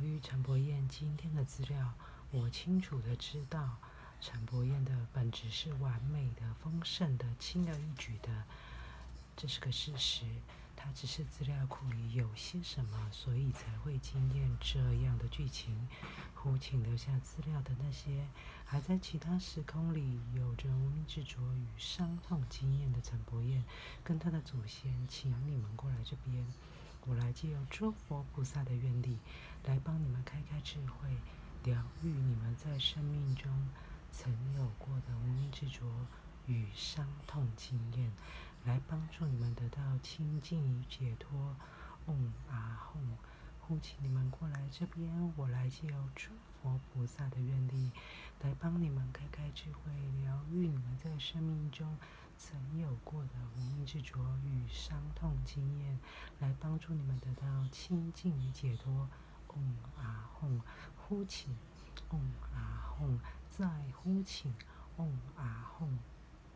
于陈柏彦今天的资料，我清楚的知道，陈柏彦的本质是完美的、丰盛的、轻而易举的，这是个事实。它只是资料库里有些什么，所以才会惊艳这样的剧情。呼请留下资料的那些还在其他时空里有着无名执着与伤痛经验的陈柏彦，跟他的祖先，请你们过来这边。我来借由诸佛菩萨的愿力，来帮你们开智慧，疗愈你们在生命中曾有过的无名执着与伤痛经验，来帮助你们得到清净与解脱。嗡啊吽，呼请你们过来这边，我来借由诸佛菩萨的愿力，来帮你们开智慧，疗愈你们在生命中曾有过的无名执着与伤痛经验，来帮助你们得到清净与解脱。嗡啊吽，呼请，嗡啊吽，再呼请，嗡啊吽。